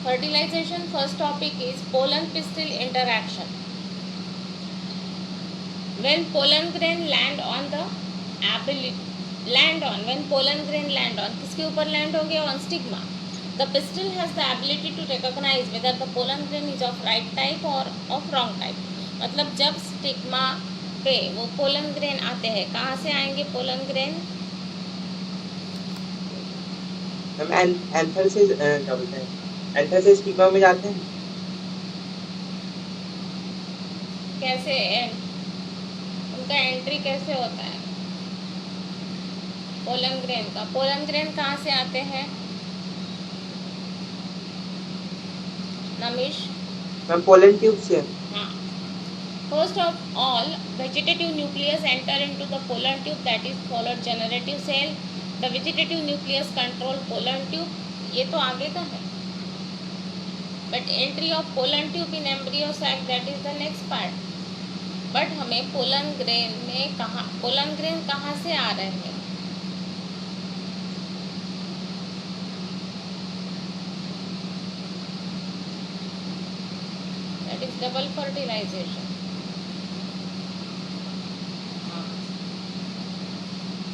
fertilization, first topic is pollen pistil interaction. When pollen grain land on when pollen grain land on, किसके ऊपर land होंगे? On stigma. The pistil has the ability to recognize whether the pollen grain is of right type or of wrong type. मतलब जब stigma पे वो pollen grain आते हैं, कहाँ से आएंगे पोलन ग्रेन? एंथर से क्या बोलते हैं, एंथर से स्टिग्मा में जाते हैं। कैसे उनका एंट्री कैसे होता है पोलन ग्रेन का? पोलन ग्रेन कहाँ से आते हैं नमिश? मैम पोलन ट्यूब से। हाँ, first of all vegetative nucleus enter into the pollen tube, that is followed generative cell. The vegetative nucleus control pollen tube. ये तो आगे का है, but entry of pollen tube in embryo sac, that is the next part. but हमें pollen grain में pollen grain कहाँ से आ रहे हैं? that is double fertilization.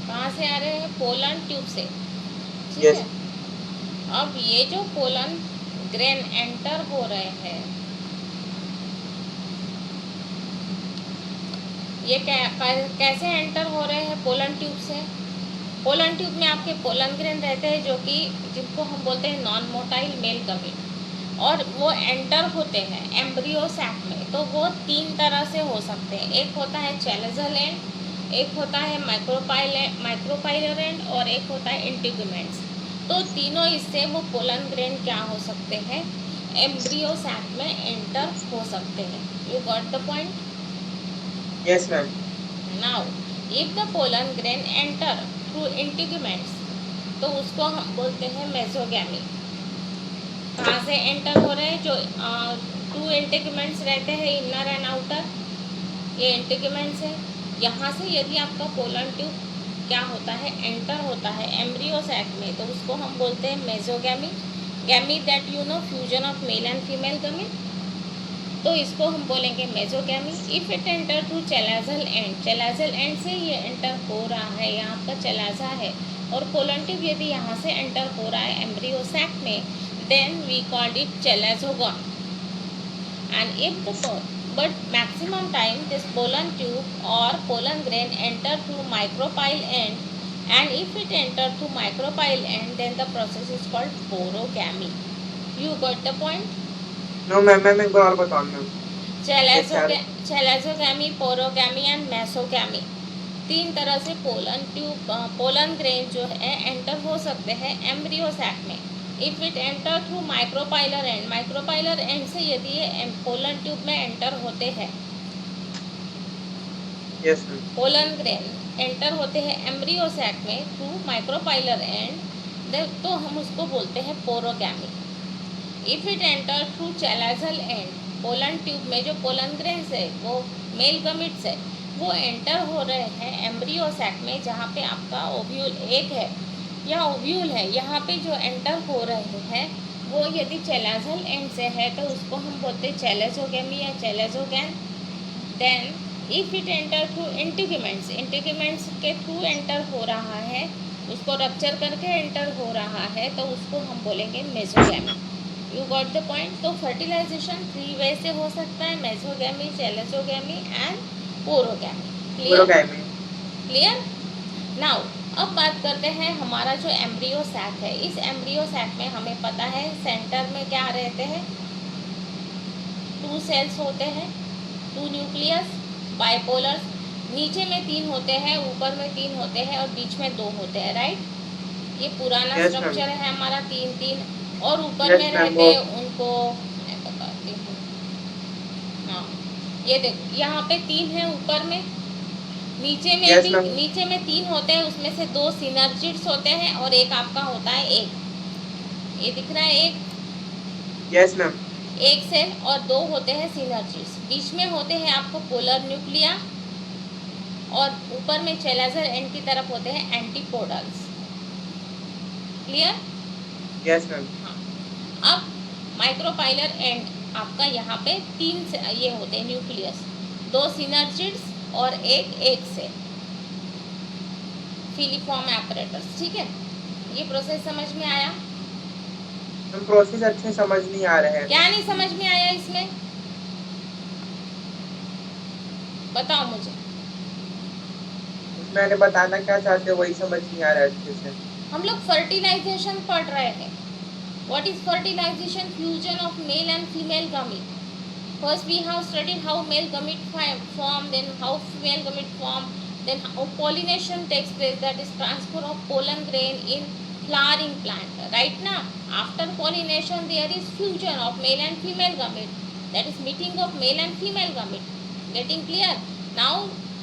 कहाँ से आ रहे हैं? पोलन ट्यूब से, ठीक Yes. है। अब ये जो पोलन ग्रेन एंटर हो रहे हैं, ये कैसे एंटर हो रहे हैं? पोलन ट्यूब से। पोलन ट्यूब में आपके पोलन ग्रेन रहते हैं जो कि जिनको हम बोलते हैं नॉन मोटाइल मेल गमीट, और वो एंटर होते हैं एम्ब्रियो सैक में। तो वो तीन तरह से हो सकते हैं, एक होता है चैलेजल एंड, एक होता है माइक्रोपाइलर एंड, और एक होता है इंटीग्यूमेंट्स। तो तीनों इससे वो पोलन ग्रेन क्या हो सकते हैं? एम्ब्रियो सैक में एंटर हो सकते हैं। You got the point? Yes, ma'am. Now, if the pollen grain enter through integuments, तो उसको हम बोलते हैं मेसोगैमी। कहाँ से एंटर हो रहे हैं? जो टू इंटीग्यूमेंट्स रहते हैं, इनर एंड आउटर, ये इंटीग्यूमेंट्स है। यहाँ से यदि आपका पोलन ट्यूब क्या होता है? एंटर होता है एम्ब्रियो सैक में, तो उसको हम बोलते हैं mesogamy. Gamy that you know fusion of male and female gamete, तो इसको हम बोलेंगे mesogamy. If it enter through chalazal end, chalazal end से ये एंटर हो रहा है, यहाँ आपका चैलेजा है, और पोलन ट्यूब यदि यहाँ से एंटर हो रहा है एम्ब्रियो सैक में, then we called it chalazogamy. And if the but maximum time this pollen tube or pollen grain enter through micropyle end, and if it enter through micropyle end, then the process is called porogamy. You got the point? No, ma'am, एक बार और बताओ ma'am. चैलेजोगैमी, पोरोगैमी and मेसोगैमी, तीन तरह से pollen grain जो है enter हो सकते हैं एम्ब्रियो सैक में। If it enter through micropylar and, micropylar and से यदि ये पोलन ट्यूब में एंटर होते हैं, yes, पोलन ग्रेन एंटर होते हैं एम्ब्रियो सैक में थ्रू माइक्रोपाइलर एंड, तो हम उसको बोलते हैं पोरोगैमी। If it enter through chalazal and, pollen tube में जो पोलन ग्रेन्स है वो मेल गमीट्स है, वो एंटर हो रहे हैं एम्ब्रियो सैक में, जहाँ पे आपका ओव्यूल एक है या ओव्यूल है, यहाँ पे जो एंटर हो रहे हैं वो यदि चैलेजल एंड से है तो उसको हम बोलते हैं चैलेजोगैमी या chalazogamy. Then if it enter through integuments, integuments के थ्रू एंटर हो रहा है, उसको रप्चर करके एंटर हो रहा है, तो उसको हम बोलेंगे mesogamy. You got the point? तो फर्टिलाइजेशन 3 वे से हो सकता है, mesogamy, chalazogamy and porogamy. Clear? Now अब बात करते हैं हमारा जो एम्ब्रियो सैक है। इस एम्ब्रियो सैक में हमें पता है सेंटर में क्या रहते हैं? 2 सेल्स होते हैं, 2 न्यूक्लियस, बाइपोलर, नीचे में 3 होते हैं, ऊपर में 3 होते हैं, और बीच में 2 होते हैं, राइट? ये पुराना स्ट्रक्चर है हमारा 3-3, और ऊपर में रहते हैं उनको मैं बताती हूँ। हाँ, ये देखो यहाँ पे 3 है ऊपर में, नीचे में भी नीचे में 3 होते हैं, उसमें से 2 सिनर्जिड्स होते हैं और एक आपका होता है एक। ये दिख रहा है एक? Yes ma'am. एक सेल और 2 होते हैं सिनर्जिड्स। बीच में होते हैं आपको पोलर न्यूक्लिया, और ऊपर में चैलेजल एंड की तरफ होते हैं एंटीपोडल्स। क्लियर? Yes ma'am. हाँ, अब माइक्रोपाइलर एंड आपका यहाँ पे 3 से ये होते हैं न्यूक्लियस, 2 सिनर्जिड्स और एक सेल, फिलीफॉर्म एपरेटस। ठीक है, ये प्रोसेस समझ में आया? हम प्रोसेस अच्छे समझ नहीं आ रहे हैं। क्या नहीं समझ में आया इसमें, बताओ मुझे। मैंने बताना क्या चाहते हो वही समझ नहीं आ रहा है अच्छे से। हम लोग फर्टिलाइजेशन पढ़ रहे हैं। What is fertilisation? Fusion of male and female gamete. First we have studied how male gamete form, then how female gamete form, then how pollination takes place, that is transfer of pollen grain in flowering plant. Right now, after pollination there is fusion of male and female gamete, that is meeting of male and female gamete. Getting clear? Now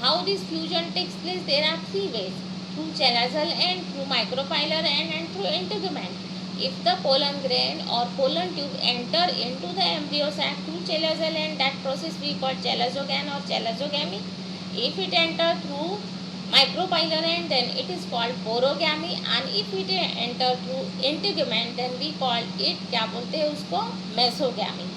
how this fusion takes place? There are 3 ways: through chelazal end, through micropylar end, and through integument. If the pollen grain or pollen tube enter into the embryo sac through chelazal end, that process we call chelazogam or chelazogamy. If it enter through micropylar end, then it is called porogamy, and if it enter through integument, then we call it, क्या बोलते हैं उसको, mesogamy.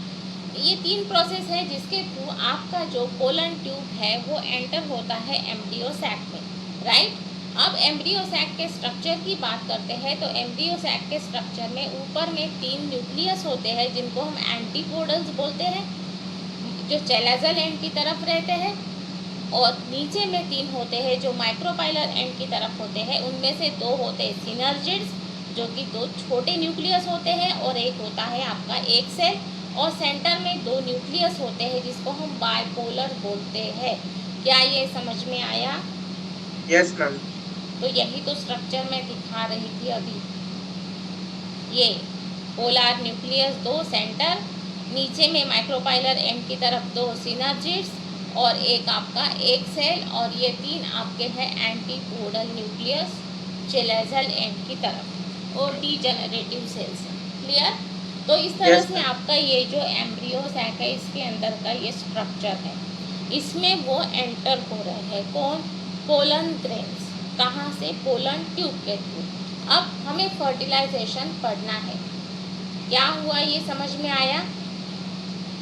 ये 3 process है जिसके through आपका जो pollen tube है वो एंटर होता है एम्ब्रियो सैक में, राइट। अब एम्ब्रियो सैक के स्ट्रक्चर की बात करते हैं तो एम्ब्रियो सैक के स्ट्रक्चर में ऊपर में 3 न्यूक्लियस होते हैं जिनको हम एंटीपोडल्स बोलते हैं, जो चेलाजल एंड की तरफ रहते हैं, और नीचे में 3 होते हैं जो माइक्रोपाइलर एंड की तरफ होते हैं। उनमें से 2 होते हैं सिनर्जिड्स जो कि 2 छोटे न्यूक्लियस होते हैं, और एक होता है आपका एक सेल, और सेंटर में 2 न्यूक्लियस होते हैं जिसको हम बाइपोलर बोलते हैं। क्या ये समझ में आया? Yes ma'am. तो यही तो स्ट्रक्चर में दिखा रही थी अभी। ये पोलर न्यूक्लियस 2 सेंटर, नीचे में माइक्रोपाइलर एंड की तरफ 2 सिनर्जिड्स और एक आपका एक सेल, और ये 3 आपके हैं एंटीपोडल न्यूक्लियस चेलाजल एंड की तरफ, और डीजेनरेटिव सेल्स। क्लियर? तो इस तरह से आपका ये जो एम्ब्रियो सैक है इसके अंदर का ये स्ट्रक्चर है, इसमें वो एंटर हो रहे हैं कौन? Pollen grains. कहाँ से? पोलन ट्यूब के थ्रू। अब हमें फर्टिलाइजेशन पढ़ना है। क्या हुआ ये समझ में आया?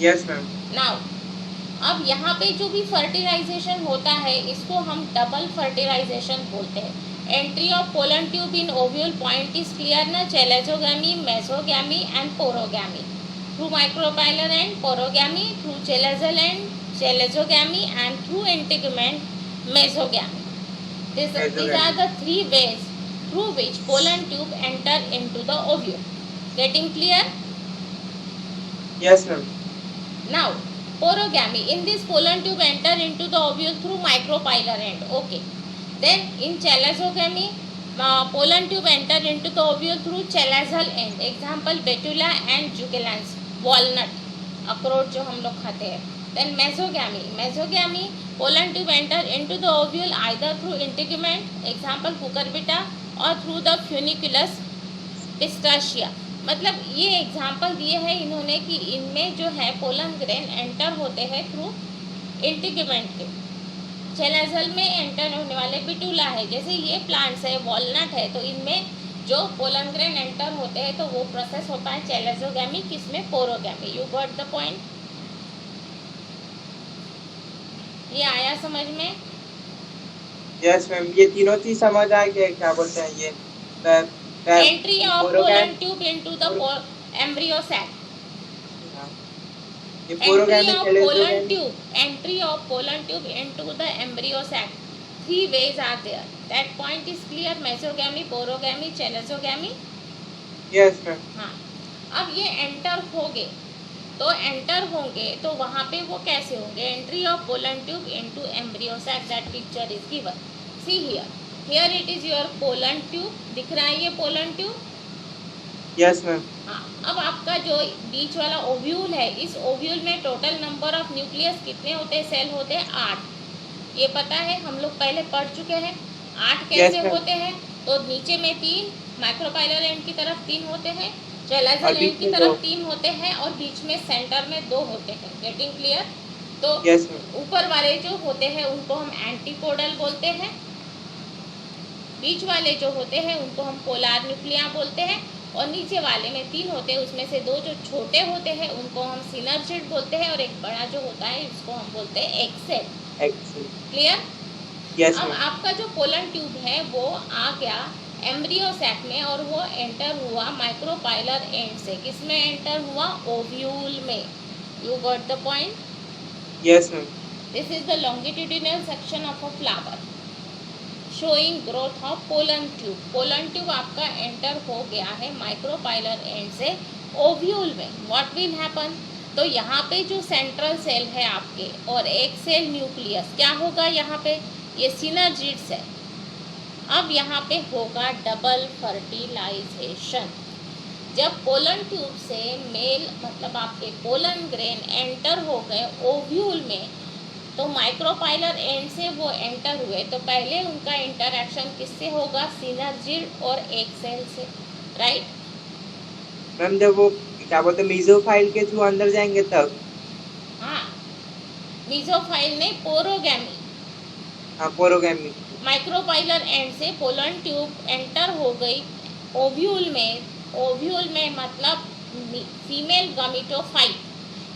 Yes ma'am. नाउ अब यहाँ पे जो भी फर्टिलाइजेशन होता है इसको हम डबल फर्टिलाइजेशन बोलते हैं। Entry of pollen tube in ovule point is clear ना? Chalazogamy, mesogamy and porogamy. Through micropylar and porogamy, through chalazal and chalazogamy, and through integument mesogamy. These are the 3 ways through which pollen tube enter into the ovule. Getting clear? Yes ma'am. Now porogamy. In this pollen tube enter into the ovule through micropylar end. Okay. Then in chelazogamy, pollen tube enter into the ovule through chelazal end. Example betula and jugelans. Walnut, अखरोट जो हम लोग खाते हैं. Then mesogamy, pollen tube enter into the ovule either through integument, example cucurbita, or through the funiculus pistachia. मतलब ये example दिए हैं इन्होंने कि इनमें जो है पोलन ग्रेन एंटर होते हैं थ्रू इंटीगुमेंट के। चेलाजल में एंटर होने वाले बिटूला है, जैसे ये प्लांट्स है, वॉलनट है, तो इनमें जो पोलन ग्रेन एंटर होते हैं तो वो प्रोसेस होता है चेलाजोगैमी, किसमें? पोरोगैमी। You got the point? ये आया समझ में? Yes ma'am. ये तीनों चीज समझ आ गया। क्या बोलते हैं ये? Entry of pollen tube into the embryo sac. Entry of pollen tube into the embryo sac. 3 ways are there. That point is clear? Mesogamy, porogamy, chalazogamy. Yes ma'am. हाँ, अब ये एंटर होंगे तो वहाँ पे वो कैसे होंगे? Entry of pollen tube into embryo sac, that picture is given. See here it is your pollen tube. दिख रहा है ये पोलन ट्यूब? Yes ma'am. हाँ, अब आपका जो बीच वाला ओव्यूल है, इस ओव्यूल में टोटल नंबर ऑफ न्यूक्लियस कितने होते हैं? सेल होते हैं 8। ये पता है, हम लोग पहले पढ़ चुके हैं। 8 कैसे होते हैं? तो नीचे में 3, माइक्रोपाइलर एंड की तरफ 3 होते हैं, चेलाजल एंड की तरफ 3 होते हैं, और बीच में सेंटर में 2 होते हैं। Getting clear? तो ऊपर वाले जो होते हैं उनको हम एंटीपोडल बोलते हैं, बीच वाले जो होते हैं उनको हम पोलर न्यूक्लिया बोलते हैं, और नीचे वाले में 3 होते हैं, उसमें से 2 जो छोटे होते हैं उनको हम सिनर्जिड बोलते हैं और एक बड़ा जो होता है इसको हम बोलते हैं egg cell. Egg cell. Clear? Yes अब मैम। आपका जो पोलन ट्यूब है वो आ गया एम्ब्रियो सैक में और वो एंटर हुआ माइक्रोपाइलर एंड से। किसमें एंटर हुआ? ओव्यूल में। You got the point? Yes ma'am. This is the longitudinal section of a flower showing growth of pollen tube. Pollen tube आपका एंटर हो गया है माइक्रोपाइलर एंड से ओव्यूल में। What will happen? तो यहाँ पे जो सेंट्रल सेल है आपके और एक सेल न्यूक्लियस, क्या होगा यहाँ पे? ये सिनर्जिड्स है। अब यहाँ पे होगा डबल फर्टिलाइजेशन। जब पोलन ट्यूब से मेल मतलब आपके पोलन ग्रेन एंटर हो गए ओव्यूल में, तो माइक्रोपाइलर एंड से वो एंटर हुए, तो पहले उनका इंटरेक्शन किससे होगा? सिनर्जिड और एक सेल से, राइट? मैम जब वो क्या बोलते हैं मीजोफाइल के थ्रू अंदर जाएंगे तब? हाँ, मीजोफाइल नहीं, पोरोगैमी। हाँ, पोरोगैमी। माइक्रोपाइलर एंड से पोलन ट्यूब एंटर हो गई ओव्यूल में। ओव्यूल में मतलब फीमेल गमीटोफाइट,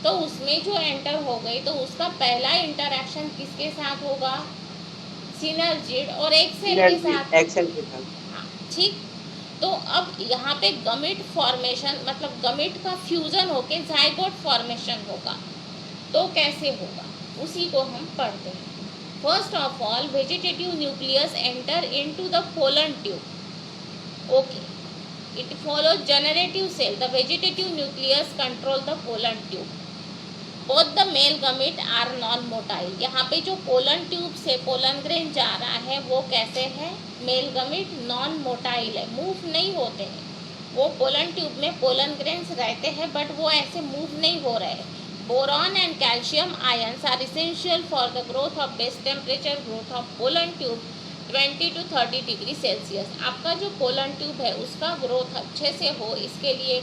तो उसमें जो एंटर हो गई तो उसका पहला इंटरेक्शन किसके साथ होगा? सिनर्जिड और एक सेल के साथ। एक्सेल के साथ। हाँ, ठीक। तो अब यहाँ पे गमिट फॉर्मेशन मतलब गमिट का फ्यूजन होके जाइगोट फॉर्मेशन होगा। तो कैसे होगा उसी को हम पढ़ते हैं। First of all vegetative nucleus enter into the pollen tube. Okay, it follows generative cell. The vegetative nucleus control the pollen tube. Both the male gamete are non-motile. यहाँ पे जो पोलन ट्यूब से पोलन ग्रेन जा रहा है वो कैसे है? मेल गमिट नॉन मोटाइल है, मूव नहीं होते हैं। वो पोलन ट्यूब में पोलन ग्रेन्स रहते हैं बट वो ऐसे मूव नहीं हो रहे हैं। Boron and calcium ions are essential for the growth of best temperature growth of pollen tube 20 to 30 degree Celsius. आपका जो पोलन ट्यूब है उसका ग्रोथ अच्छे से हो, इसके लिए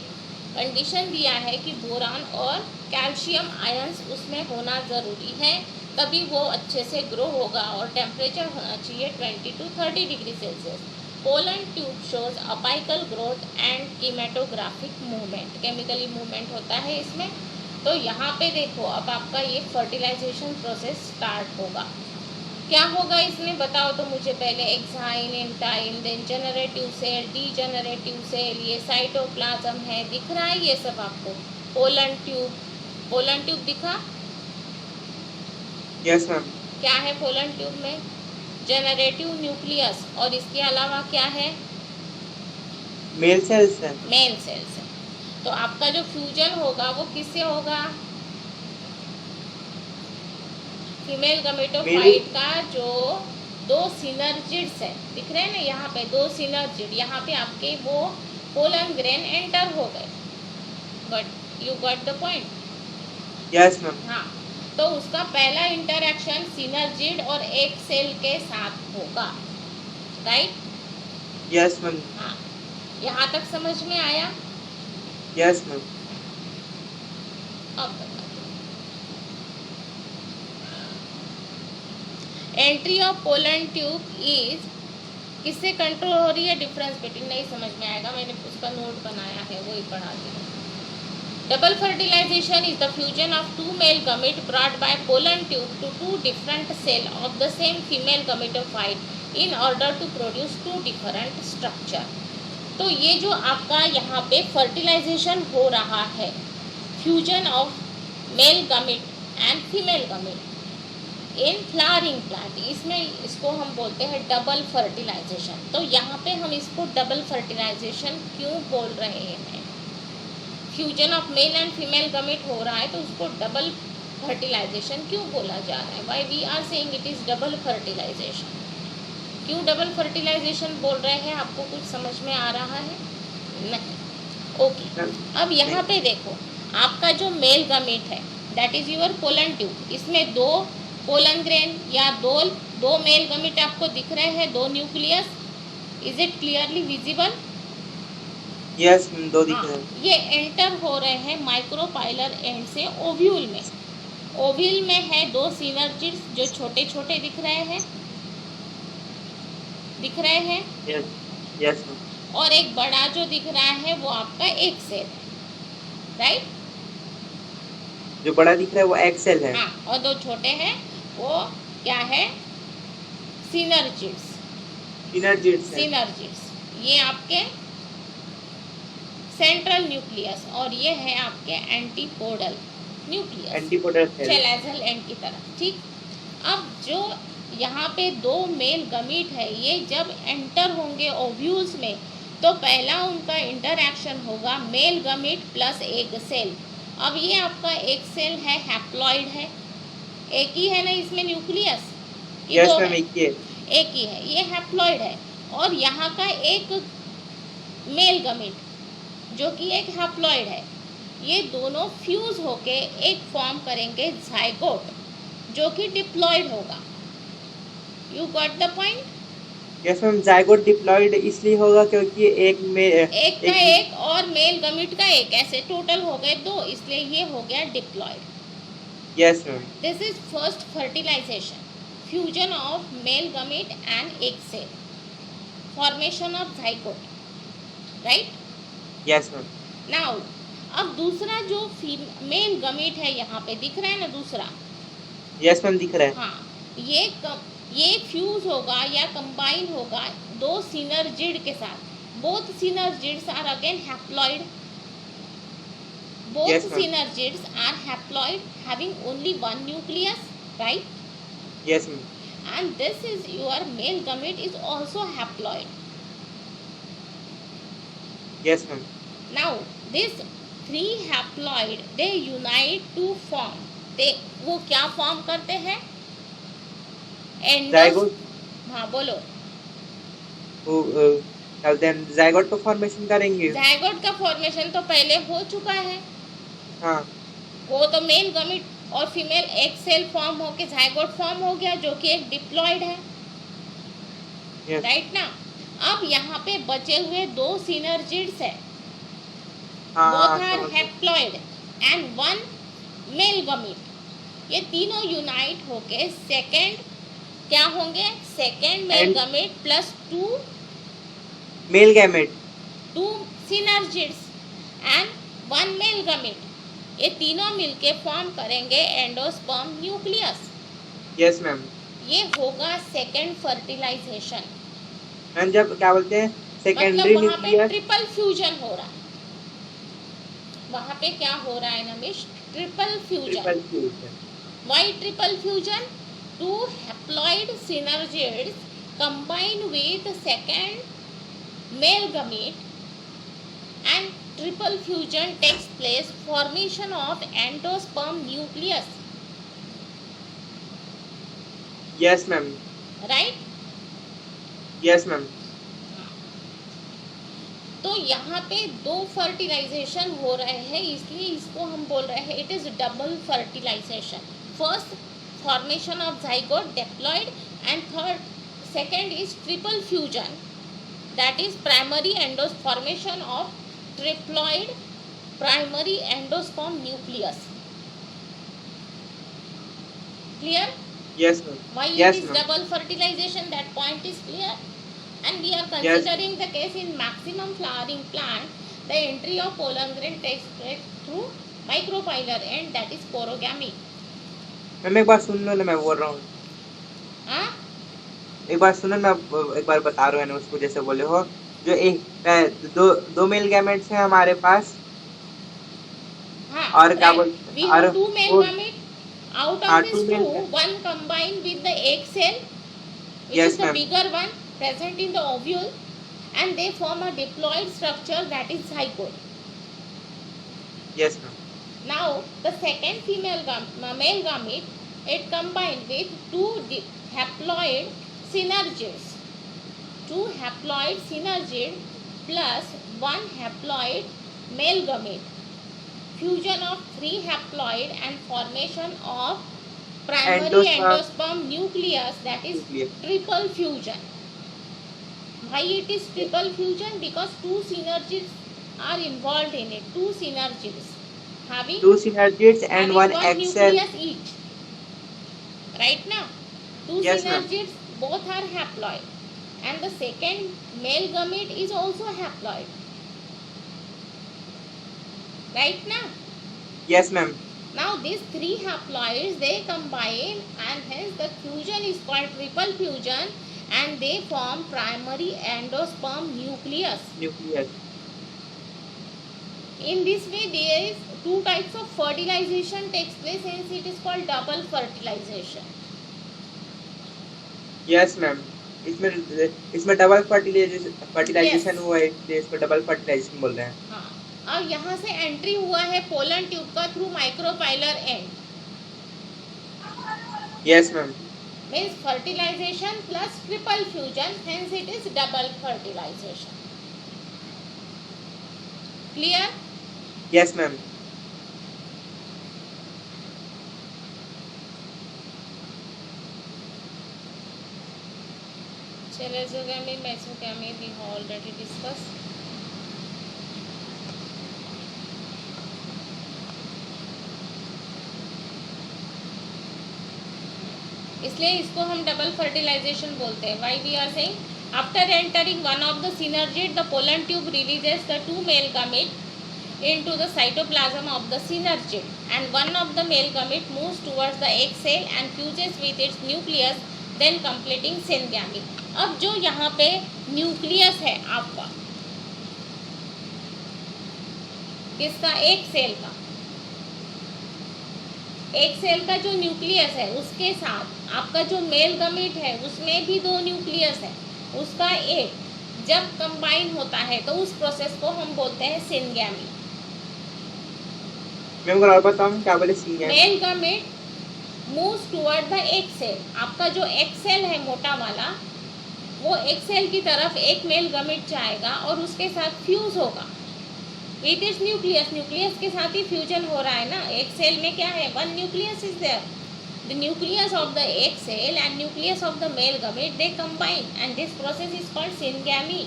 कंडीशन दिया है कि बोरान और कैल्शियम आयंस उसमें होना ज़रूरी है, तभी वो अच्छे से ग्रो होगा। और टेम्परेचर होना चाहिए 20 to 30 degree Celsius. Pollen tube shows apical growth and chemotropic movement, chemically movement होता है इसमें। तो यहाँ पे देखो अब आपका ये फर्टिलाइजेशन प्रोसेस स्टार्ट होगा। क्या होगा इसमें बताओ तो मुझे पहले? Exine, intine, then generative cell, degenerative cell, ये साइटोप्लाज्म है, दिख रहा है ये सब आपको? पोलन ट्यूब दिखा? Yes ma'am. क्या है पोलन ट्यूब में? जनरेटिव न्यूक्लियस और इसके अलावा क्या है? मेल सेल्स है। मेल सेल्स है। तो आपका जो फ्यूजन होगा वो किससे होगा? फीमेल गमेटोफाइट का जो 2 सिनर्जिड्स है, दिख रहे हैं ना यहाँ पे 2 सिनर्जिड, यहाँ पे आपके वो पोलन ग्रेन एंटर हो गए। But you got the point? Yes ma'am. हाँ, तो उसका पहला इंटरेक्शन सिनर्जिड और एक सेल के साथ होगा, राइट? Yes ma'am. हाँ, यहाँ तक समझ में आया? Yes ma'am. अब entry of pollen tube is किससे कंट्रोल हो रही है? डिफरेंस बिटवीन, नहीं समझ में आएगा, मैंने उसका नोट बनाया है वही पढ़ा दिया। Double fertilisation is the fusion of 2 male gamete brought by pollen tube to 2 different cell of the same female gametophyte in order to produce 2 different structure. तो ये जो आपका यहाँ पे फर्टिलाइजेशन हो रहा है, fusion of male gamete and female gamete in flowering plant, इसमें इसको हम बोलते हैं डबल फर्टिलाइजेशन। तो यहाँ पे हम इसको डबल फर्टिलाइजेशन क्यों बोल रहे हैं? Fusion of male and female gamete हो रहा है तो उसको डबल फर्टिलाइजेशन क्यों बोला जा रहा है? Why we are saying it is double fertilisation? क्यों डबल फर्टिलाइजेशन बोल रहे हैं? आपको कुछ समझ में आ रहा है? नहीं। ओके, अब यहाँ पे देखो आपका जो मेल गमेट है that is your pollen tube, इसमें 2 पोलन ग्रेन या दो मेल गमेट आपको दिख रहे हैं, 2 nucleus. Is it clearly visible? Yes ma'am, 2 दिख रहे हैं। ये एंटर हो रहे हैं माइक्रोपाइलर एंड से ओव्यूल में। ओव्यूल में है 2 सिनर्जिड्स जो छोटे छोटे दिख रहे हैं, दिख रहे हैं? यस। Yes ma'am. और एक बड़ा जो दिख रहा है वो आपका एक सेल है, राइट। जो बड़ा दिख रहा है वो एक्सेल है। हाँ, और दो छोटे हैं वो क्या है, सिनर्जिड्स। सिनर्जिड्स है। सिनर्जिड्स ये आपके सेंट्रल न्यूक्लियस और ये है आपके antipodal nucleus, antipodal cell. Chalazal end की तरह, ठीक। अब जो यहाँ पे दो मेल गमीट है, ये जब एंटर होंगे ओव्यूल्स में तो पहला उनका इंटरैक्शन होगा male gamete plus egg cell. अब ये आपका एक सेल है, हैप्लॉइड है, एक ही है ना इसमें न्यूक्लियस, यस दो मैम, है, एक ही है, ये हैप्लॉइड है। और यहाँ का एक मेल गमीट जो कि एक हैप्लॉइड है, ये दोनों फ्यूज होके एक फॉर्म करेंगे जाइगोट जो कि डिप्लॉइड होगा। You got the point? Yes ma'am, zygote diploid इसलिए होगा क्योंकि एक में एक का एक और मेल गमीट का एक, ऐसे टोटल हो गए दो, इसलिए ये हो गया diploid. Yes ma'am. This is first fertilisation, fusion of male gamete and egg cell, formation of zygote, right. Yes ma'am. Now अब दूसरा जो मेल गमीट है यहाँ पे दिख रहा है ना, दूसरा। यस मैम, दिख रहा है। हाँ, ये फ्यूज होगा या कंबाइन होगा दो सिनर्जिड के साथ। Both synergids are again haploid, both Yes, ma'am. synergids are haploid having only one nucleus, right? Yes ma'am. And this is your male gamete is also haploid. Yes ma'am. Now this three haploid they unite to form, they वो क्या form करते हैं, zygote. हाँ बोलो। वो बोलते हैं zygote का फॉर्मेशन करेंगे। जाइगोट का फॉर्मेशन तो पहले हो चुका है। हाँ, वो तो मेल गमीट और फीमेल एक सेल फॉर्म होके जाइगोट फॉर्म हो गया जो कि एक डिप्लॉइड है, yes. राइट ना। अब यहाँ पे बचे हुए दो सिनर्जिड्स है, हाँ, both are haploid and one male gamete. ये तीनों यूनाइट होके सेकेंड क्या होंगे, second male gamete plus two male gamete, two synergids and one male gamete. ये तीनों मिलके फॉर्म करेंगे एंडोस्पर्म न्यूक्लियस। Yes ma'am. ये होगा सेकेंड फर्टिलाइजेशन। मैम जब क्या बोलते हैं सेकेंडरी मतलब वहाँ पे न्यूक्लियस, ट्रिपल फ्यूजन हो रहा है। वहाँ पे क्या हो रहा है Namish, triple fusion. Why triple fusion? Two haploid synergids combine with second male gamete and triple fusion takes place, formation of endosperm nucleus, yes ma'am. right? Yes ma'am. तो यहाँ पे दो फर्टिलाइजेशन हो रहे हैं, इसलिए इसको हम बोल रहे हैं it is double fertilisation. First formation of zygote diploid and second is triple fusion, that is primary formation of triploid primary endosperm nucleus. Clear? Yes ma'am. Why Yes, it is ma'am. double fertilization, that point is clear. And we are considering the case in maximum flowering plant, the entry of pollen grain takes place through micropylar end, that is porogamy. Ma'am एक बार सुन लो ना, मैं बोल रहा हूँ। हाँ, एक बार सुनो, मैं एक बार बता रहा हूँ ना उसको, जैसे बोले हो जो एक दो मेल गैमेट्स हैं हमारे पास। हाँ, और क्या right. बोलते We have two male gametes. Out of these two, one combined with the egg cell, which Yes, is the ma'am. bigger one present in the ovule, and they form a diploid structure, that is zygote. Yes ma'am. Now the second male gamete, it combined with two haploid synergids, two haploid synergid plus one haploid male gamete, fusion of three haploid and formation of primary endosperm nucleus, that is triple fusion. Why it is triple fusion? Because two synergids are involved in it, two synergids having two synergids and one axis nucleus each, right now. Two Yes, ma'am. synergids both are haploid and the second male gamete is also haploid. Right now? Yes, ma'am. Now these three haploids, they combine and hence the fusion is called triple fusion and they form primary endosperm nucleus. Nucleus. In this way there is two types of fertilization takes place, hence it is called double fertilization. Yes, ma'am. इसमें double fertilisation Yes. हुआ है, इसलिए इसको double fertilisation बोल रहे हैं. हाँ, अब यहाँ से एंट्री हुआ है पोलन ट्यूब का through micropylar and. Yes, ma'am. Means fertilization plus triple fusion, hence it is double fertilization. Clear? Yes, ma'am. Chelazogamy, mesogamy we have already discussed. इसलिए इसको हम डबल फर्टिलाइजेशन बोलते हैं. Why we are saying after entering one of the synergid the pollen tube releases the two male gamete into the cytoplasm of the synergid and one of the male gamete moves towards the egg cell and fuses with its nucleus then completing syngamy. अब जो यहाँ पे nucleus है आपका किसका, एक cell का, एक सेल का जो न्यूक्लियस है उसके साथ आपका जो मेल गमेट है उसमें भी दो न्यूक्लियस है, उसका एक जब कंबाइन होता है तो उस प्रोसेस को हम बोलते हैं सिनगैमी. मैम और बताओ क्या बोले single. Male gamete moves toward the egg cell. आपका जो एग सेल है मोटा वाला वो एग सेल की तरफ एक मेल गमेट जाएगा और उसके साथ फ्यूज होगा विथ इट्स न्यूक्लियस. न्यूक्लियस के साथ ही फ्यूजन हो रहा है ना. एग सेल में क्या है, one nucleus is there. The nucleus of the egg cell and nucleus of the male gamete they combine and this process is called syngamy.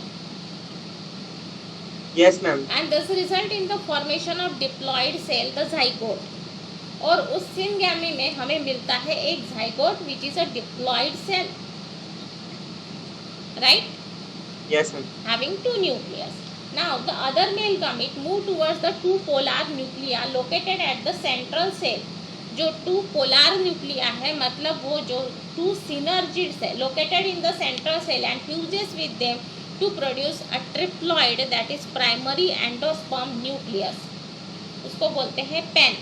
Yes, ma'am. And this result in the formation of diploid cell, the zygote. और उस syngamy में हमें मिलता है एक zygote which is a diploid cell, right? Yes, ma'am. Having two nucleus. Now the other male gamete move towards the two polar nuclei located at the central cell. जो two polar nuclei है मतलब वो जो to synergids है located in the central cell and fuses with them to produce a triploid that is primary endosperm nucleus. उसको बोलते हैं PEN,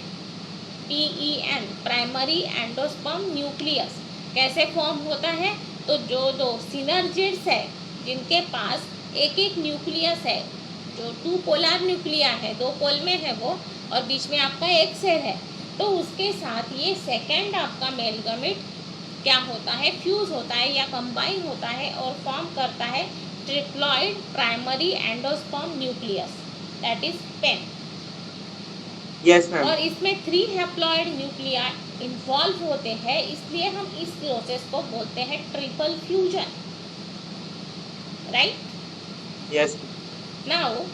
PEN, primary endosperm nucleus. कैसे फॉर्म होता है, तो जो दो सिनर्जिड्स है जिनके पास एक एक न्यूक्लियस है, जो टू पोलर न्यूक्लिया है, दो पोल में है वो और बीच में आपका एक सेल है, तो उसके साथ ये सेकेंड आपका मेल गमेट क्या होता है, फ्यूज होता है या कंबाइन होता है और फॉर्म करता है triploid primary endosperm nucleus, that is PEN. Yes, ma'am. और इसमें 3 हैप्लॉइड न्यूक्लिया इन्वॉल्व होते हैं, इसलिए हम इस प्रोसेस को बोलते हैं triple fusion, right? Yes. Now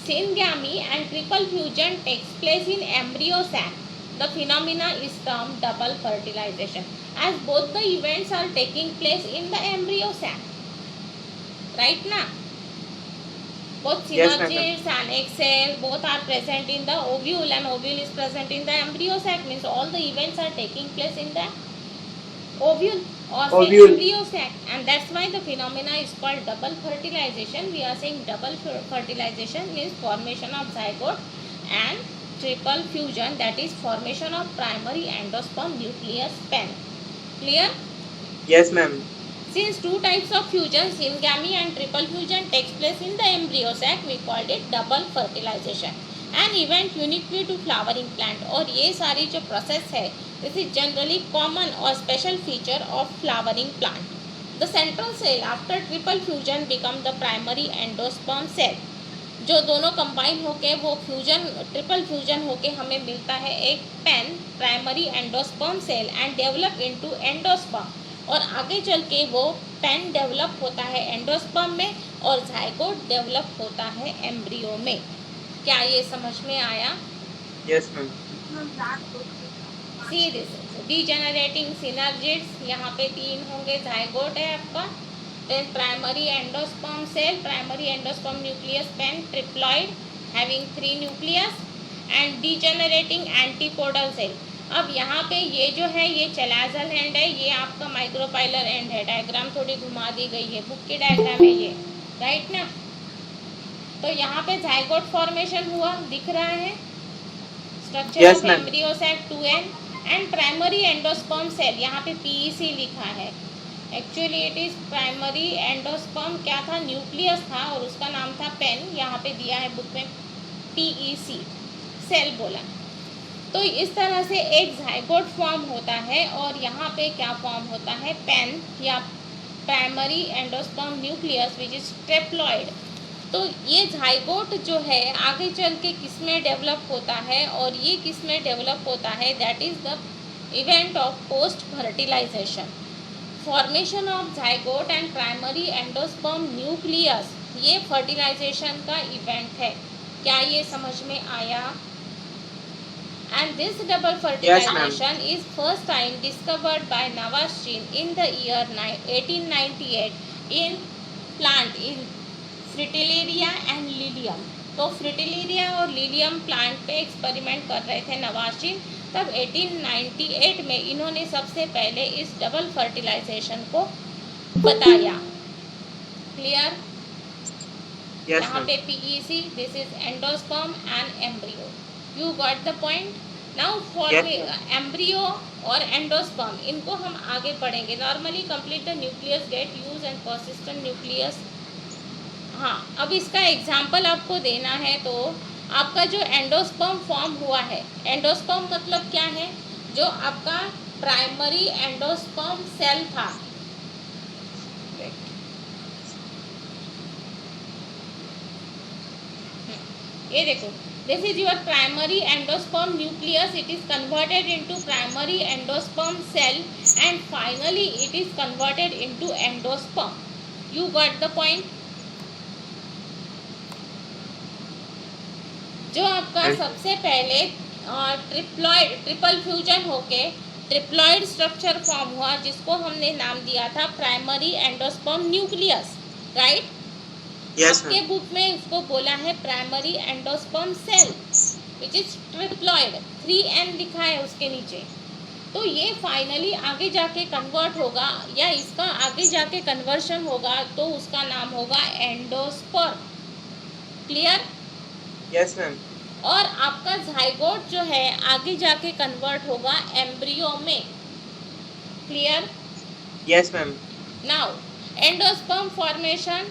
syngamy and triple fusion takes place in embryo sac. The phenomena is termed double fertilization as both the events are taking place in the embryo sac. Right now, both Yes, ma'am. synergids and egg cell both are present in the ovule and ovule is present in the embryo sac, means all the events are taking place in the ovule or say Ovule. embryo sac, and that's why the phenomena is called double fertilization. We are saying double fertilization means formation of zygote and triple fusion, that is formation of primary endosperm nucleus pen. Clear? Yes, ma'am. Since two types of fusion, syngamy and triple fusion takes place in the embryo sac, we called it double fertilization. An event uniquely to flowering plant. और ये सारी जो process है, this is generally common or special feature of flowering plant. The central cell after triple fusion become the primary endosperm cell. जो दोनों combine होके वो fusion triple fusion होके हमें मिलता है एक PEN primary endosperm cell and develop into endosperm, और आगे चल के वो पेन डेवलप होता है एंडोस्पर्म में और जाइगोट डेवलप होता है एम्ब्रियो में. क्या ये समझ में आया? Yes, ma'am. See this degenerating synergids, यहाँ पे 3 होंगे, जाइगोट है आपका, Then primary endosperm cell, primary endosperm nucleus pen, triploid having 3 nucleus and degenerating antipodal cell. अब यहाँ पे ये जो है ये चैलाजल एंड है, ये आपका माइक्रोपाइलर एंड है. डायग्राम थोड़ी घुमा दी गई है, बुक की डायग्राम है ये, राइट ना. तो यहाँ पे जाइगोट फॉर्मेशन हुआ दिख रहा है, structure of embryo sac 2n and primary endosperm cell, यहाँ पे PEC लिखा है. Actually it is primary endosperm क्या था, न्यूक्लियस था और उसका नाम था पेन, यहाँ पे दिया है बुक में PEC सेल बोला. तो इस तरह से एक जाइगोट फॉर्म होता है और यहाँ पे क्या फॉर्म होता है, पेन या primary endosperm nucleus which is triploid. तो ये जाइगोट जो है आगे चल के किस में डेवलप होता है, और ये किस में डेवलप होता है, that is the event of post fertilisation. Formation of zygote and primary endosperm nucleus, ये फर्टिलाइजेशन का इवेंट है. क्या ये समझ में आया? And this double fertilization is first time discovered by Navaschin in the year 1898 in plant in Fritillaria and Lilium. तो फ्रिटिलेरिया और लिलियम प्लांट पे एक्सपेरिमेंट कर रहे थे नवाशिन. तब 1898 में इन्होंने सबसे पहले इस डबल फर्टिलाइजेशन को बताया. क्लियर? यहाँ पे PEC, this is endosperm and embryo. You got the point? Now for embryo और एंडोस्पर्म, इनको हम आगे पढ़ेंगे. Normally complete the nucleus get use and persistent nucleus. हाँ, अब इसका एग्जाम्पल आपको देना है. तो आपका जो एंडोस्पर्म फॉर्म हुआ है, एंडोस्पर्म मतलब क्या है, जो आपका प्राइमरी एंडोस्पर्म सेल था. ये देखो, this is your primary endosperm nucleus. It is converted into primary endosperm cell and finally it is converted into endosperm. You got the point? जो आपका सबसे पहले ट्रिपल फ्यूजन होके ट्रिप्लॉइड स्ट्रक्चर फॉर्म हुआ, जिसको हमने नाम दिया था प्राइमरी एंडोस्पर्म न्यूक्लियस, राइट. आपके बुक में इसको बोला है primary endosperm cell which is triploid, 3n लिखा है उसके नीचे. तो ये फाइनली आगे जाके कन्वर्ट होगा या इसका आगे जाके कन्वर्शन होगा तो उसका नाम होगा एंडोस्पर्म. क्लियर? Yes ma'am. और आपका जाइगोट जो है आगे जाके कन्वर्ट होगा एम्ब्रियो में. Clear? Yes ma'am. Now endosperm formation.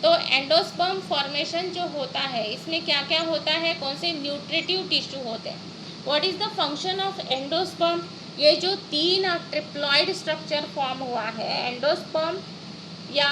तो एंडोस्पर्म फॉर्मेशन जो होता है इसमें क्या क्या होता है, कौन से न्यूट्रिटिव टिश्यू होते हैं. What is the function of endosperm? ये जो 3 ट्रिप्लॉइड स्ट्रक्चर फॉर्म हुआ है, एंडोस्पर्म या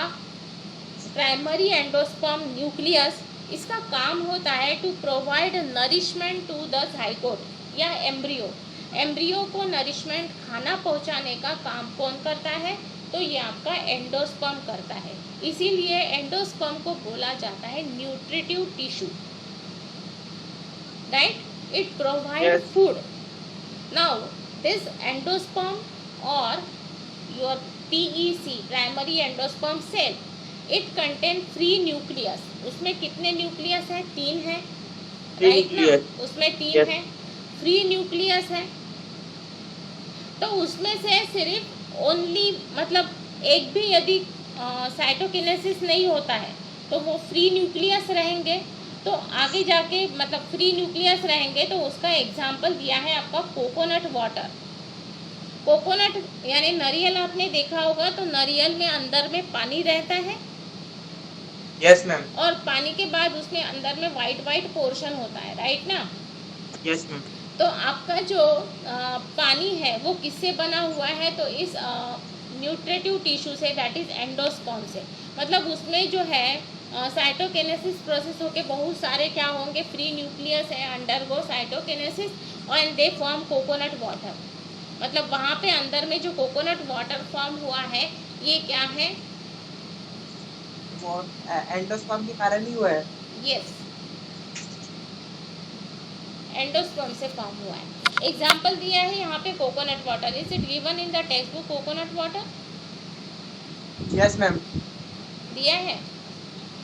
प्राइमरी एंडोस्पर्म न्यूक्लियस, इसका काम होता है to provide nourishment to the zygote या एम्ब्रियो. एम्ब्रियो को नरिशमेंट खाना पहुंचाने का काम कौन करता है, तो ये आपका एंडोस्पर्म करता है. इसीलिए एंडोस्पर्म को बोला जाता है nutritive tissue, right. It provide food. Now this endosperm और your PEC primary endosperm cell, it contain free nucleus. उसमें कितने न्यूक्लियस है, 3 है, राइट ना. उसमें 3 है, फ्री न्यूक्लियस है. तो उसमें से सिर्फ ओनली मतलब एक भी यदि साइटोकिनेसिस नहीं होता है तो वो फ्री न्यूक्लियस रहेंगे. तो आगे जाके मतलब फ्री न्यूक्लियस रहेंगे तो उसका एग्जाम्पल दिया है आपका कोकोनट वाटर. कोकोनट यानी नारियल आपने देखा होगा, तो नारियल में अंदर में पानी रहता है. Yes ma'am. और पानी के बाद उसमें अंदर में वाइट पोर्शन होता है, राइट ना. Yes ma'am. तो आपका जो पानी है वो किससे बना हुआ है, तो इस न्यूट्रिटिव टिश्यू से, दैट इज एंडोस्पर्म से. मतलब उसमें जो है साइटोकिनेसिस प्रोसेस होके बहुत सारे क्या होंगे, फ्री न्यूक्लियस है, undergo cytokinesis and they form coconut water. मतलब वहाँ पे अंदर में जो कोकोनट वाटर फॉर्म हुआ है ये क्या है, वो एंडोस्पर्म के कारण ही हुआ है. यस, एंडोस्पर्म से फॉर्म हुआ है. एग्जाम्पल दिया है यहाँ पे coconut water. Is it given in the text book coconut water? Yes ma'am. दिया है?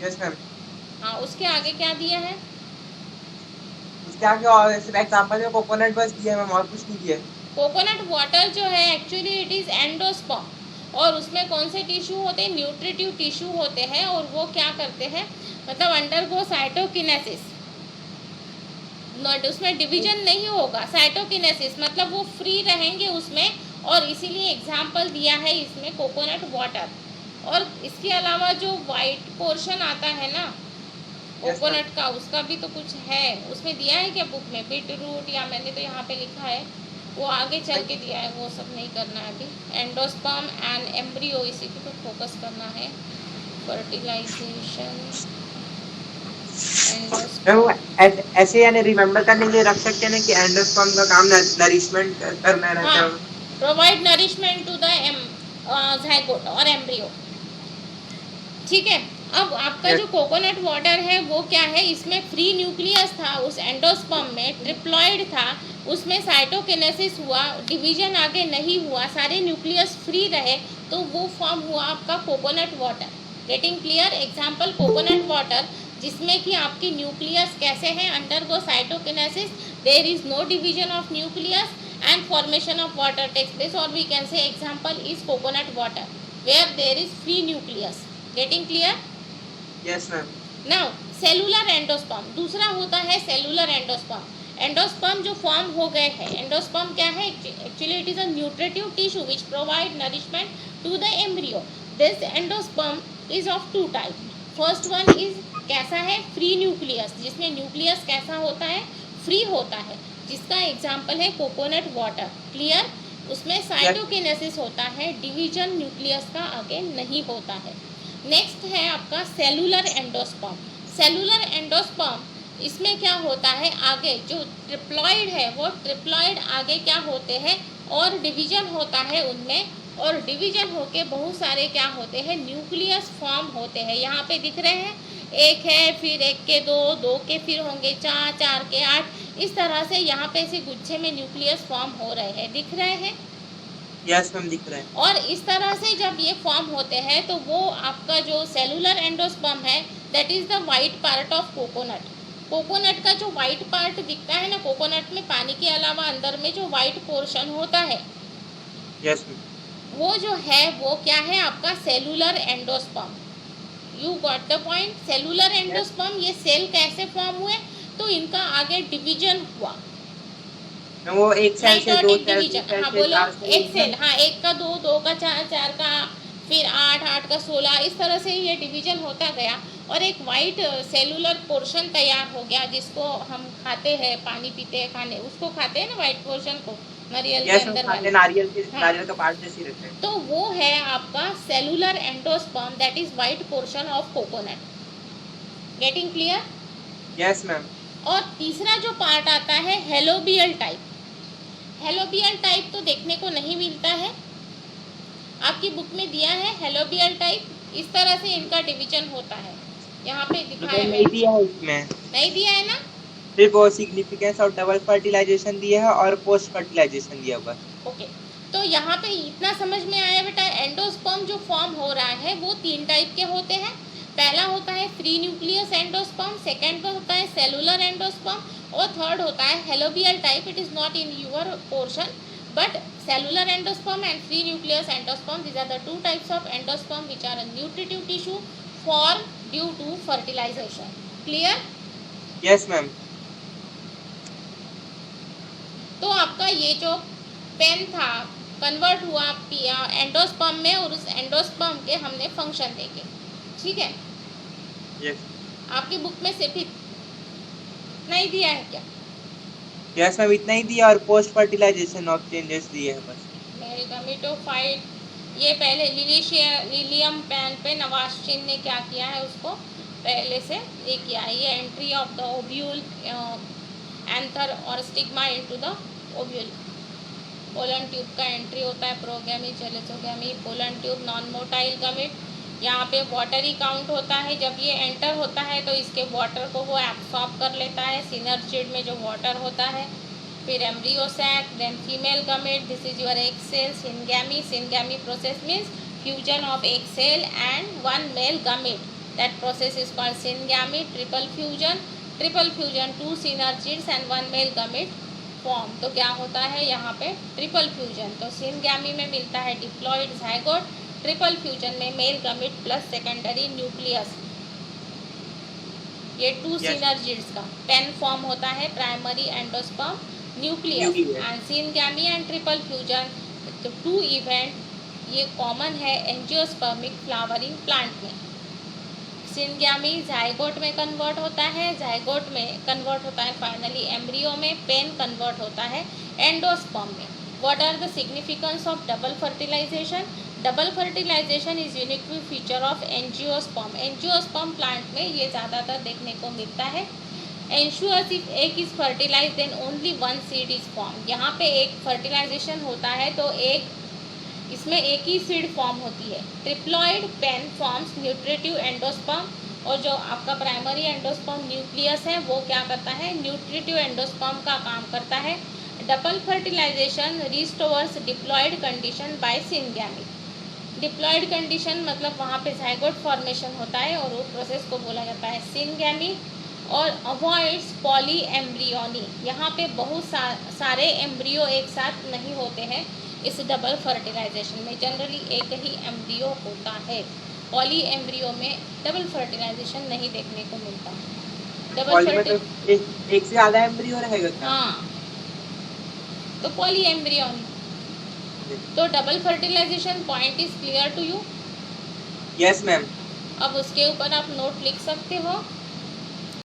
Yes ma'am. हाँ, उसके आगे क्या दिया है? उसके आगे और सिर्फ एग्जांपल में कोकोनट बस दिया है मैम, और कुछ नहीं दिया है। कोकोनट वाटर जो है एक्चुअली इट इज़ एंडोस्पर्म, और उसमें कौन से टिश्यू होते हैं? न्यूट्रिटिव टिश्यू होते हैं, और वो क्या करते हैं, मतलब अंडरगो साइटोकिनेसिस। उसमें डिवीजन नहीं होगा, साइटोकिनेसिस मतलब वो फ्री रहेंगे उसमें, और इसीलिए एग्जाम्पल दिया है इसमें कोकोनट वाटर। और इसके अलावा जो वाइट पोर्शन आता है ना कोकोनट का, उसका भी तो कुछ है उसमें दिया है क्या बुक में? बीट रूट, या मैंने तो यहाँ पे लिखा है, वो आगे चल के दिया है, वो सब नहीं करना है अभी। एंडोस्पर्म एंड एम्ब्रियो, इसी पे तो फोकस करना है। फर्टिलाइजेशन, मैम वो एंडोस्पर्म। ऐसे यानी रिमेम्बर करने के लिए रख सकते हैं ना कि एंडोस्पर्म का काम नरिशमेंट करना रहता हाँ, है। Provide nourishment to the zygote और एम्ब्रियो। ठीक है। अब आपका यस। जो कोकोनट वाटर है वो क्या है, इसमें फ्री न्यूक्लियस था, उस एंडोस्पर्म में ट्रिप्लॉइड था, उसमें साइटोकिनेसिस हुआ, डिवीजन आगे नहीं हुआ, सारे न्यूक्लियस फ्री रहे, तो वो फॉर्म हुआ आपका coconut water. Getting clear? Example coconut water, जिसमें कि आपकी न्यूक्लियस कैसे हैं, undergo cytokinesis, there is no division of nucleus and formation of water takes place, और we can say example is coconut water where there is free nucleus. Getting clear? Yes ma'am. Now cellular endosperm, दूसरा होता है cellular endosperm. Endosperm जो form हो गए हैं, endosperm क्या है? Actually it is a nutritive tissue which provide nourishment to the embryo. This endosperm is of two type. First one is कैसा है? फ्री न्यूक्लियस, जिसमें न्यूक्लियस कैसा होता है? फ्री होता है, जिसका एग्जाम्पल है कोकोनट वाटर। क्लियर? उसमें साइटोकिनेसिस होता है, डिवीजन न्यूक्लियस का आगे नहीं होता है। नेक्स्ट है आपका सेलुलर एंडोस्पर्म। सेलुलर एंडोस्पर्म, इसमें क्या होता है, आगे जो ट्रिप्लॉइड है वो ट्रिप्लॉइड आगे क्या होते हैं, और डिवीजन होता है उनमें, और डिवीजन होके बहुत सारे क्या होते हैं, न्यूक्लियस फॉर्म होते हैं। यहाँ पे दिख रहे हैं, एक है, फिर एक के दो, दो के फिर होंगे चार, चार के आठ, इस तरह से यहाँ पे ऐसे गुच्छे में न्यूक्लियस फॉर्म हो रहे हैं, दिख रहे हैं? यस मैम दिख रहा है। और इस तरह से जब ये फॉर्म होते हैं तो वो आपका जो सेलुलर एंडोस्पर्म है that is the white part of coconut. Coconut का जो वाइट पार्ट दिखता है ना, कोकोनट में पानी के अलावा अंदर में जो वाइट पोर्शन होता है, यस मैम। वो जो है वो क्या है आपका cellular endosperm. You got the point? Cellular endosperm, ये सेल कैसे फॉर्म हुए, तो इनका आगे डिवीजन हुआ, वो एक सेल से दो माइटोटिक सेल, डिवीजन। हाँ बोलो, एक सेल, हाँ, एक का दो, दो का चार, चार का फिर आठ, आठ का 16, इस तरह से ये डिवीजन होता गया, और एक वाइट सेलुलर पोर्शन तैयार हो गया, जिसको हम खाते हैं, पानी पीते हैं, खाने उसको खाते हैं ना, वाइट पोर्शन को, नारियल के अंदर वाले। नारियल के, हाँ, नारियल का पार्ट जैसे ही रहता है। तो वो है आपका cellular endosperm, that is white portion of coconut. Getting clear? Yes ma'am. और तीसरा जो पार्ट आता है हेलोबियल टाइप। हेलोबियल टाइप तो देखने को नहीं मिलता है, आपकी बुक में दिया है हेलोबियल टाइप, इस तरह से इनका डिवीजन होता है, यहाँ पे दिखाया नहीं है। दिया है इसमें, नहीं दिया है ना? सिर्फ वो सिग्निफिकेंस और डबल फर्टिलाइजेशन दिया है और पोस्ट फर्टिलाइजेशन दिया हुआ है। ओके, तो यहाँ पे इतना समझ में आया बेटा, एंडोस्पर्म जो फॉर्म हो रहा है वो तीन टाइप के होते हैं। पहला होता है फ्री न्यूक्लियस एंडोस्पर्म, सेकेंड होता है सेलुलर एंडोस्पर्म, और थर्ड होता है helobial type. It is not in your portion, but cellular endosperm and free nucleus endosperm, these are the two types of endosperm which are a nutritive tissue formed due to fertilization. Clear? Yes ma'am. तो आपका ये जो pen था convert हुआ endosperm में, और उस endosperm के हमने फंक्शन देखे। ठीक है? यस। आपकी बुक में सिर्फ नहीं दिया है क्या? यस मैम, इतना ही दिया और पोस्ट फर्टिलाइजेशन ऑफ चेंजेस दिए हैं बस। मेरी गमीटोफाइट, ये पहले लिलियम पेन पे नवाज़ ने क्या किया है, उसको पहले से ये किया है, ये entry of the ovule anther और stigma into the ovule. Pollen tube का एंट्री होता है, porogamy, chalazogamy, pollen tube, non motile gamete. यहाँ पे वाटरी काउंट होता है, जब ये एंटर होता है तो इसके वाटर को वो एब्सॉर्ब कर लेता है, सिनर्जिड में जो वाटर होता है। फिर embryo sac, then female gamete, this is your egg cell, syngamy. Syngamy process means fusion of egg cell and one male gamete. That process is called syngamy. Triple fusion, two synergids and one male gamete form. तो क्या होता है यहाँ पे triple fusion. तो syngamy में मिलता है डिप्लॉइड ज़ाइगोट, ट्रिपल फ्यूजन में male gamete plus secondary nucleus. ये टू सिनर्जिड्स का पेन फॉर्म होता है, primary endosperm nucleus. And syngamy and triple fusion, तो टू इवेंट ये कॉमन है एंजियोस्पर्मिक फ्लावरिंग प्लांट में. सिनगैमी जाइगोट में कन्वर्ट होता है, जाइगोट में कन्वर्ट होता है फाइनली एम्ब्रियो में, पेन कन्वर्ट होता है एंडोस्पर्म में. What are the significance of double fertilisation? Double fertilisation is unique feature of angiosperm. Angiosperm plant में ये ज़्यादातर देखने को मिलता है. Ensures if egg is fertilise then only one seed is form. यहाँ पे एक फर्टिलाइजेशन होता है तो एक इसमें एक ही सीड फॉर्म होती है. Triploid PEN forms nutritive endosperm, और जो आपका प्राइमरी एंडोस्पर्म न्यूक्लियस है वो क्या करता है, न्यूट्रिटिव एंडोस्पर्म का काम करता है. Double fertilization restores diploid condition by syngamy. Diploid condition मतलब वहाँ पे ज़ाइगोट फॉर्मेशन होता है और वो प्रोसेस को बोला जाता है सिनगैमी. और अवॉइड्स पॉली एम्ब्रियोनी. यहाँ पे बहुत सारे एम्ब्रियो एक साथ नहीं होते हैं इस डबल फर्टिलाइजेशन में. जनरली एक ही एम्ब्रियो होता है. पॉली एम्ब्रियो में डबल फर्टिलाइजेशन नहीं देखने को मिलता. एक से ज़्यादा एम्ब्रियो रहेगा क्या? हाँ, तो पॉली एम्ब्रियोनी. तो double fertilization point is clear to you? Yes ma'am. अब उसके ऊपर आप नोट लिख सकते हो.